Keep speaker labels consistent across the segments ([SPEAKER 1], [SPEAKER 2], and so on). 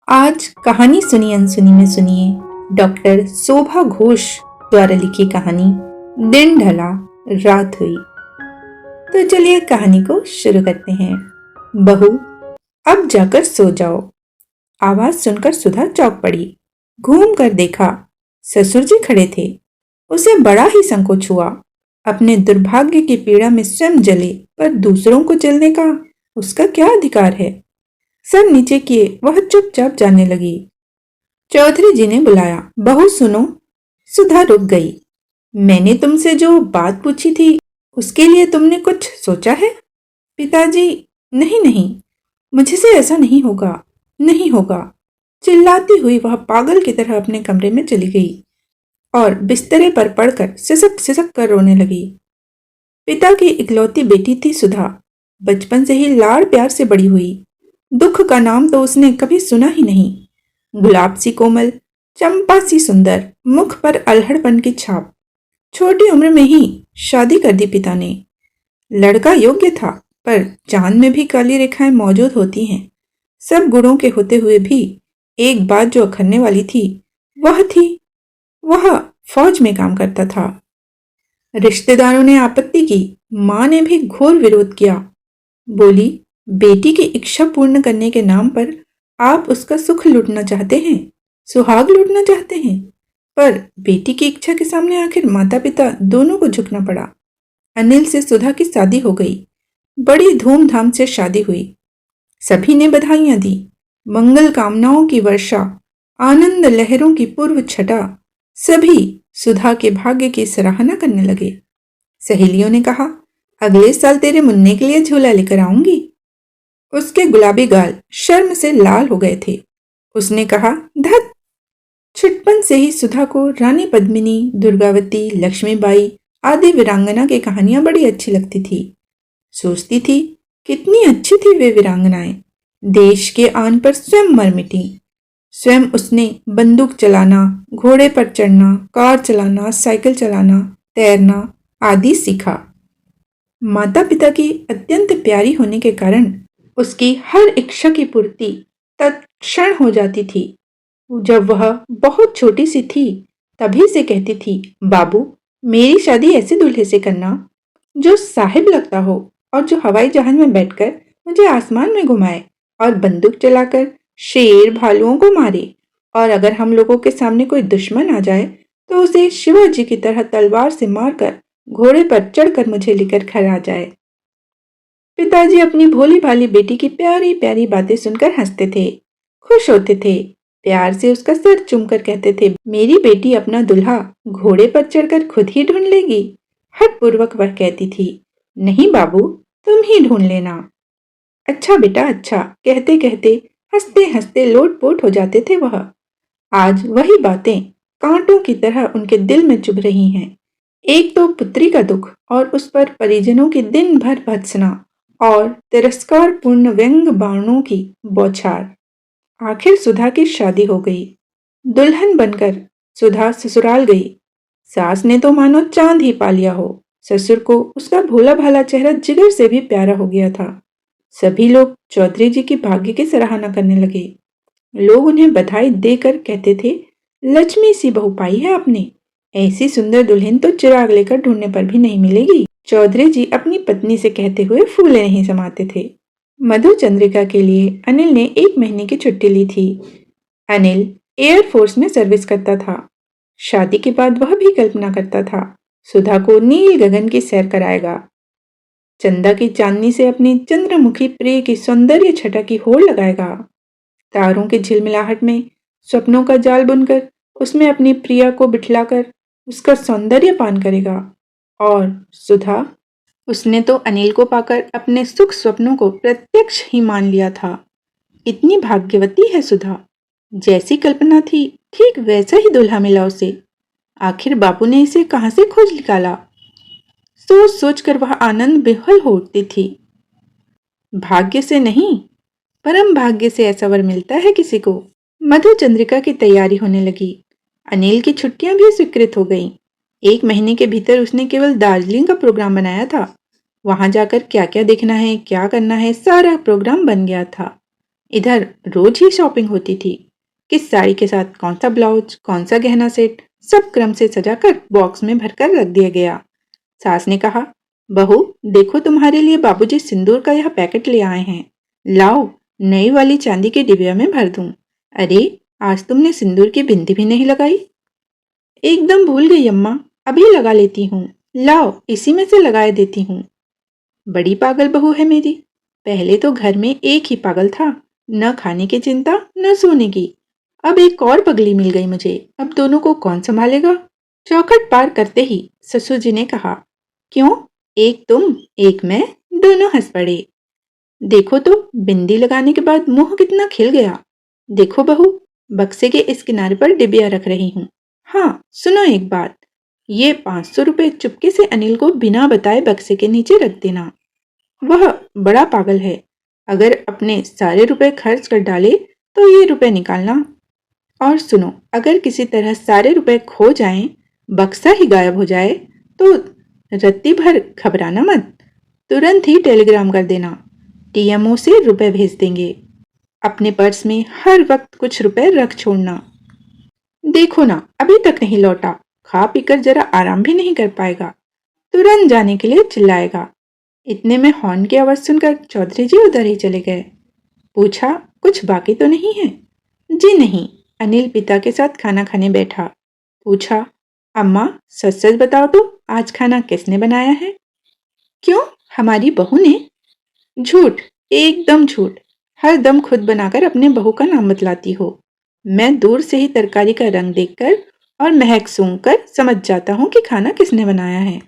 [SPEAKER 1] आज कहानी सुनी अनसुनी में सुनिए डॉक्टर शोभा घोष द्वारा लिखी कहानी दिन ढला रात हुई। तो चलिए कहानी को शुरू करते हैं। बहू, अब जाकर सो जाओ। आवाज सुनकर सुधा चौंक पड़ी। घूम कर देखा, ससुर जी खड़े थे। उसे बड़ा ही संकोच हुआ। अपने दुर्भाग्य की पीड़ा में स्वयं जले, पर दूसरों को जलने का उसका क्या अधिकार है। सर नीचे किए वह चुपचाप जाने लगी। चौधरी जी ने बुलाया, बहू सुनो। सुधा रुक गई। मैंने तुमसे जो बात पूछी थी उसके लिए तुमने कुछ सोचा है? पिताजी, नहीं नहीं, मुझसे ऐसा नहीं होगा, नहीं होगा। चिल्लाती हुई वह पागल की तरह अपने कमरे में चली गई और बिस्तरे पर पड़कर सिसक सिसक कर रोने लगी। पिता की इकलौती बेटी थी सुधा। बचपन से ही लाड़ प्यार से बड़ी हुई। दुख का नाम तो उसने कभी सुना ही नहीं। गुलाब सी कोमल, चंपा सी सुंदर, मुख पर अल्हड़पन की छाप। छोटी उम्र में ही शादी कर दी पिता ने। लड़का योग्य था, पर चांद में भी काली रेखाएं मौजूद होती हैं। सब गुणों के होते हुए भी एक बात जो अखरने वाली थी वह फौज में काम करता था। रिश्तेदारों ने आपत्ति की, मां ने भी घोर विरोध किया। बोली, बेटी की इच्छा पूर्ण करने के नाम पर आप उसका सुख लूटना चाहते हैं, सुहाग लूटना चाहते हैं। पर बेटी की इच्छा के सामने आखिर माता पिता दोनों को झुकना पड़ा। अनिल से सुधा की शादी हो गई। बड़ी धूमधाम से शादी हुई। सभी ने बधाइयां दी। मंगल कामनाओं की वर्षा, आनंद लहरों की पूर्व छटा। सभी सुधा के भाग्य की सराहना करने लगे। सहेलियों ने कहा, अगले साल तेरे मुन्ने के लिए झूला लेकर आऊंगी। उसके गुलाबी गाल शर्म से लाल हो गए थे। उसने कहा, धत। छुटपन से ही सुधा को रानी पद्मिनी, दुर्गावती, लक्ष्मीबाई आदि वीरांगना की कहानियां बड़ी अच्छी लगती थी। सोचती थी, कितनी अच्छी थी वे वीरांगनाएं। देश के आन पर स्वयं मर मिटी। स्वयं उसने बंदूक चलाना, घोड़े पर चढ़ना, कार चलाना, साइकिल चलाना, तैरना आदि सीखा। माता पिता की अत्यंत प्यारी होने के कारण उसकी हर इच्छा की पूर्ति तत्क्षण हो जाती थी। जब वह बहुत छोटी सी थी तभी से कहती थी, बाबू, मेरी शादी ऐसे दूल्हे से करना जो साहिब लगता हो और जो हवाई जहाज में बैठकर मुझे आसमान में घुमाए और बंदूक चलाकर शेर भालुओं को मारे, और अगर हम लोगों के सामने कोई दुश्मन आ जाए तो उसे शिवाजी की तरह तलवार से मारकर घोड़े पर चढ़कर मुझे लेकर घर आ जाए। पिताजी अपनी भोली भाली बेटी की प्यारी प्यारी बातें सुनकर हंसते थे, खुश होते थे। प्यार से उसका सर चूमकर कहते थे, मेरी बेटी अपना दुल्हा घोड़े पर चढ़कर खुद ही ढूंढ लेगी। हठपूर्वक वह कहती थी, नहीं बाबू, तुम ही ढूंढ लेना। अच्छा बेटा अच्छा, कहते कहते हंसते हंसते लोटपोट हो जाते थे वह। आज वही बातें कांटों की तरह उनके दिल में चुभ रही हैं। एक तो पुत्री का दुख और उस पर परिजनों की दिन भर भत्सना और तिरस्कार पूर्ण व्यंग बाणों की बौछार। आखिर सुधा की शादी हो गई। दुल्हन बनकर सुधा ससुराल गई। सास ने तो मानो चांद ही पा लिया हो। ससुर को उसका भोला भाला चेहरा जिगर से भी प्यारा हो गया था। सभी लोग चौधरी जी की भाग्य की सराहना करने लगे। लोग उन्हें बधाई देकर कहते थे, लक्ष्मी सी बहू पाई है आपने। ऐसी सुंदर दुल्हन तो चिराग लेकर ढूंढने पर भी नहीं मिलेगी। चौधरी जी अपनी पत्नी से कहते हुए फूले नहीं समाते थे। मधु चंद्रिका के लिए अनिल ने 1 महीने की छुट्टी ली थी। अनिल एयरफोर्स में सर्विस करता था। शादी के बाद वह भी कल्पना करता था, सुधा को नील गगन की सैर कराएगा। चंदा की चांदनी से अपनी चंद्रमुखी प्रिय की सौंदर्य छटा की होड़ लगाएगा। तारों की झिलमिलाहट में स्वप्नों का जाल बुनकर उसमें अपनी प्रिया को बिठलाकर उसका सौंदर्य पान करेगा। और सुधा, उसने तो अनिल को पाकर अपने सुख स्वप्नों को प्रत्यक्ष ही मान लिया था। इतनी भाग्यवती है सुधा। जैसी कल्पना थी ठीक वैसा ही दूल्हा मिला उसे। आखिर बापू ने इसे कहां से खोज निकाला। सोच सोच कर वह आनंद विह्वल हो उठती थी। भाग्य से नहीं, परम भाग्य से ऐसा वर मिलता है किसी को। मधु चंद्रिका की तैयारी होने लगी। अनिल की छुट्टियां भी स्वीकृत हो गईं। 1 महीने के भीतर उसने केवल दार्जिलिंग का प्रोग्राम बनाया था। वहां जाकर क्या क्या देखना है, क्या करना है, सारा प्रोग्राम बन गया था। इधर रोज ही शॉपिंग होती थी। किस साड़ी के साथ कौन सा ब्लाउज, कौन सा गहना सेट, सब क्रम से सजाकर बॉक्स में भरकर रख दिया गया। सास ने कहा, बहू देखो तुम्हारे लिए बाबूजी सिंदूर का यह पैकेट ले आए हैं। लाओ नई वाली चांदी के डिबिया में भर दूं। अरे आज तुमने सिंदूर की बिंदी भी नहीं लगाई। एकदम भूल गई अम्मा, अभी लगा लेती हूँ। लाओ इसी में से लगाए देती हूँ। बड़ी पागल बहू है मेरी। पहले तो घर में एक ही पागल था, न खाने की चिंता न सोने की। अब एक और पगली मिल गई मुझे। अब दोनों को कौन संभालेगा। चौखट पार करते ही ससुर जी ने कहा, क्यों, एक तुम एक मैं, दोनों हंस पड़े। देखो तो बिंदी लगाने के बाद मुंह कितना खिल गया। देखो बहू, बक्से के इस किनारे पर डिबिया रख रही हूँ। हाँ सुनो एक बात, ये 500 रुपए चुपके से अनिल को बिना बताए बक्से के नीचे रख देना। वह बड़ा पागल है। अगर अपने सारे रुपए खर्च कर डाले तो ये रुपए निकालना। और सुनो, अगर किसी तरह सारे रुपए खो जाएं, बक्सा ही गायब हो जाए तो रत्ती भर घबराना मत। तुरंत ही टेलीग्राम कर देना। टीएमओ से रुपए भेज देंगे। अपने पर्स में हर वक्त कुछ रुपए रख छोड़ना। देखो ना अभी तक नहीं लौटा, खा पीकर जरा आराम भी नहीं कर पाएगा। तुरंत जाने के लिए चिल्लाएगा। इतने में हॉर्न की आवाज सुनकर चौधरी जी उधर ही चले गए। पूछा, कुछ बाकी तो नहीं है? जी नहीं। अनिल पिता के साथ खाना खाने बैठा। पूछा, अम्मा सच सच बताओ तो आज खाना किसने बनाया है? क्यों, हमारी बहू ने? झूठ, एकदम झूठ। हर दम खुद बनाकर अपने बहू का नाम बतलाती हो। मैं दूर से ही तरकारी का रंग देखकर और महक सूंघकर समझ जाता हूँ कि खाना किसने बनाया है।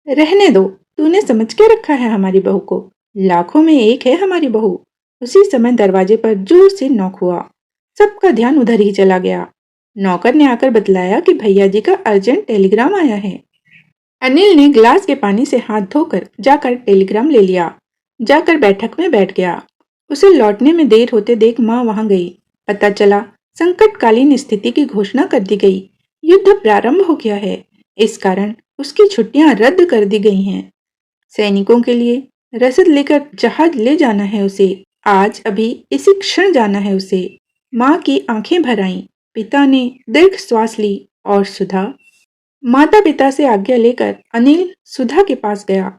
[SPEAKER 1] रहने दो, तूने समझ के रखा है हमारी बहू को। लाखों में एक है हमारी बहू। उसी समय दरवाजे पर जोर से नॉक हुआ। सबका ध्यान उधर ही चला गया। नौकर ने आकर बतलाया कि भैया जी का अर्जेंट टेलीग्राम आया है। अनिल ने गिलास के पानी से हाथ धोकर जाकर टेलीग्राम ले लिया। जाकर बैठक में बैठ गया। उसे लौटने में देर होते देख माँ वहां गई। पता चला संकटकालीन स्थिति की घोषणा कर दी गई। युद्ध प्रारंभ हो गया है। इस कारण उसकी छुट्टियां रद्द कर दी गई हैं। सैनिकों के लिए रसद लेकर जहाज ले जाना है उसे। आज अभी इसी क्षण जाना है उसे। माँ की आंखें भर आईं। पिता ने दीर्घ श्वास ली और सुधा। माता पिता से आज्ञा लेकर अनिल सुधा के पास गया।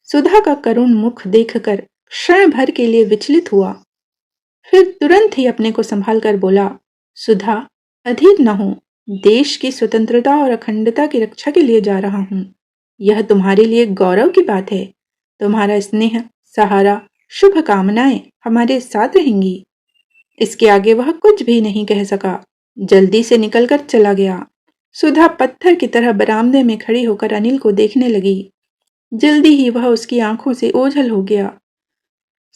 [SPEAKER 1] सुधा का करुण मुख देखकर क्षण भर के लिए विचलित हुआ। फिर तुरंत ही अपने को संभाल कर बोला, सुधा अधीर न हो। देश की स्वतंत्रता और अखंडता की रक्षा के लिए जा रहा हूँ। यह तुम्हारे लिए गौरव की बात है। तुम्हारा स्नेह, सहारा, शुभ कामनाएं हमारे साथ रहेंगी। इसके आगे वह कुछ भी नहीं कह सका। जल्दी से निकलकर चला गया। सुधा पत्थर की तरह बरामदे में खड़ी होकर अनिल को देखने लगी। जल्दी ही वह उसकी आंखों से ओझल हो गया।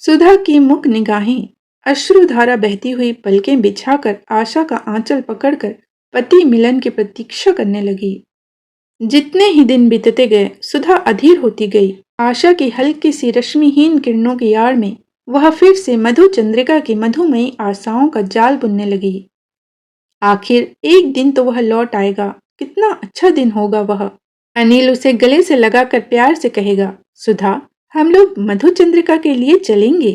[SPEAKER 1] सुधा की मुख निगाहें अश्रुधारा बहती हुई पलकें बिछाकर आशा का आंचल पकड़कर पति मिलन की प्रतीक्षा करने लगी। जितने ही दिन बीतते गए सुधा अधीर होती गई। आशा की हल्की सी रश्मिहीन किरणों की आड़ में वह फिर से मधु चंद्रिका की मधुमयी आशाओं का जाल बुनने लगी। आखिर एक दिन तो वह लौट आएगा। कितना अच्छा दिन होगा वह। अनिल उसे गले से लगाकर प्यार से कहेगा, सुधा हम लोग मधु चंद्रिका के लिए चलेंगे।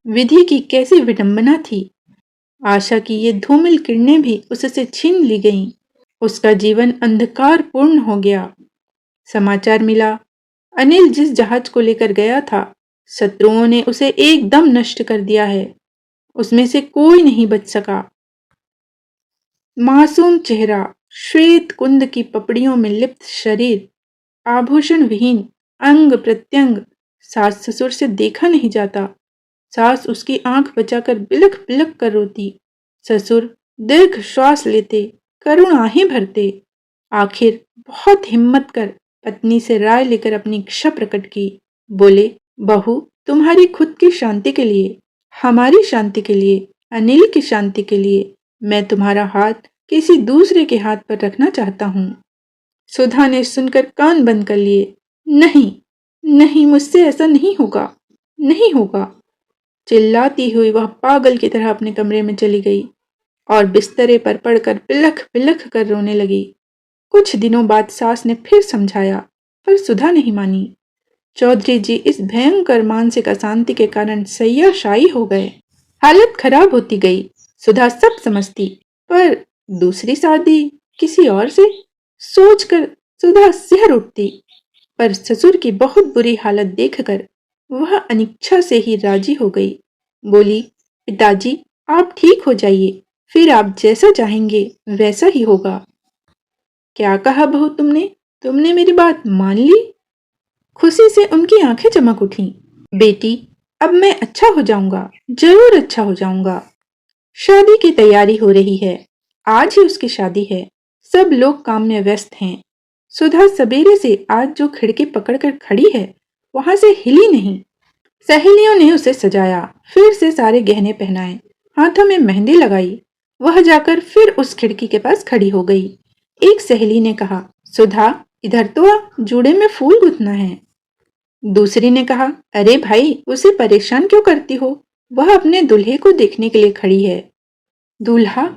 [SPEAKER 1] विधि की कैसी विडंबना थी। आशा की ये धूमिल किरणें भी उससे छीन ली गईं। उसका जीवन अंधकार पूर्ण हो गया। समाचार मिला, अनिल जिस जहाज को लेकर गया था, शत्रुओं ने उसे एकदम नष्ट कर दिया है। उसमें से कोई नहीं बच सका। मासूम चेहरा, श्वेत कुंद की पपड़ियों में लिप्त शरीर, आभूषण विहीन अंग प्रत्यंग, सास ससुर से देखा नहीं जाता। सास उसकी आंख बचाकर बिलख बिलख कर रोती। ससुर दीर्घ श्वास लेते, करुण आहें भरते। आखिर बहुत हिम्मत कर पत्नी से राय लेकर अपनी इच्छा प्रकट की। बोले, बहू तुम्हारी खुद की शांति के लिए, हमारी शांति के लिए, अनिल की शांति के लिए मैं तुम्हारा हाथ किसी दूसरे के हाथ पर रखना चाहता हूँ। सुधा ने सुनकर कान बंद कर लिए। नहीं नहीं, मुझसे ऐसा नहीं होगा, नहीं होगा। चिल्लाती हुई वह पागल की तरह अपने कमरे में चली गई और बिस्तरे पर पड़कर बिलख बिलख कर रोने लगी। कुछ दिनों बाद सास ने फिर समझाया, पर सुधा नहीं मानी। चौधरी जी इस भयंकर मानसिक अशांति के कारण सैयाशायी हो गए। हालत खराब होती गई। सुधा सब समझती, पर दूसरी शादी किसी और से सोचकर सुधा सिहर उठती। पर ससुर की बहुत बुरी हालत देखकर वह अनिच्छा से ही राजी हो गई। बोली, पिताजी आप ठीक हो जाइए, फिर आप जैसा चाहेंगे वैसा ही होगा। क्या कहा बहू तुमने? तुमने मेरी बात मान ली? खुशी से उनकी आंखें चमक उठी। बेटी, अब मैं अच्छा हो जाऊंगा, जरूर अच्छा हो जाऊंगा। शादी की तैयारी हो रही है। आज ही उसकी शादी है। सब लोग काम में व्यस्त हैं। सुधा सवेरे से आज जो खिड़की पकड़कर खड़ी है, वहां से हिली नहीं। सहेलियों ने उसे सजाया, फिर से सारे गहने पहनाए, हाथों में मेहंदी लगाई। वह जाकर फिर उस खिड़की के पास खड़ी हो गई। एक सहेली ने कहा, सुधा इधर तो आ, जूड़े में फूल गुथना है। दूसरी ने कहा, अरे भाई उसे परेशान क्यों करती हो? वह अपने दूल्हे को देखने के लिए खड़ी है। दूल्हा?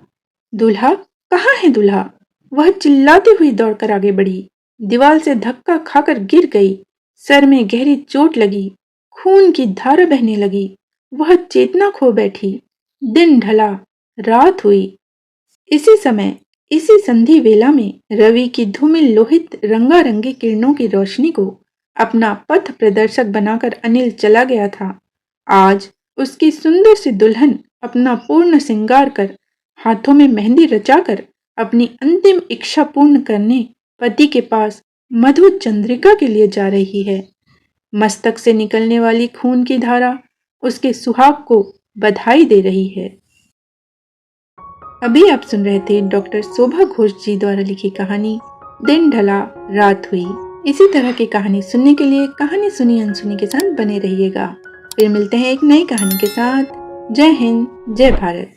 [SPEAKER 1] दूल्हा? कहाँ है दूल्हा? वह चिल्लाती हुई दौड़कर आगे बढ़ी। दीवार से धक्का खाकर गिर गई। सर में गहरी चोट लगी। खून की धारा बहने लगी। वह चेतना खो बैठी। दिन ढला, रात हुई। इसी समय, इसी संधि वेला में रवि की धूमिल लोहित रंगारंगी किरणों की रोशनी को अपना पथ प्रदर्शक बनाकर अनिल चला गया था। आज उसकी सुंदर सी दुल्हन अपना पूर्ण श्रृंगार कर, हाथों में मेहंदी रचाकर अपनी अंतिम इच्छा पूर्ण करने पति के पास मधु चंद्रिका के लिए जा रही है। मस्तक से निकलने वाली खून की धारा उसके सुहाग को बधाई दे रही है। अभी आप सुन रहे थे डॉक्टर शोभा घोष जी द्वारा लिखी कहानी दिन ढला रात हुई। इसी तरह की कहानी सुनने के लिए कहानी सुनी अनसुनी के साथ बने रहिएगा। फिर मिलते हैं एक नई कहानी के साथ। जय हिंद, जय भारत।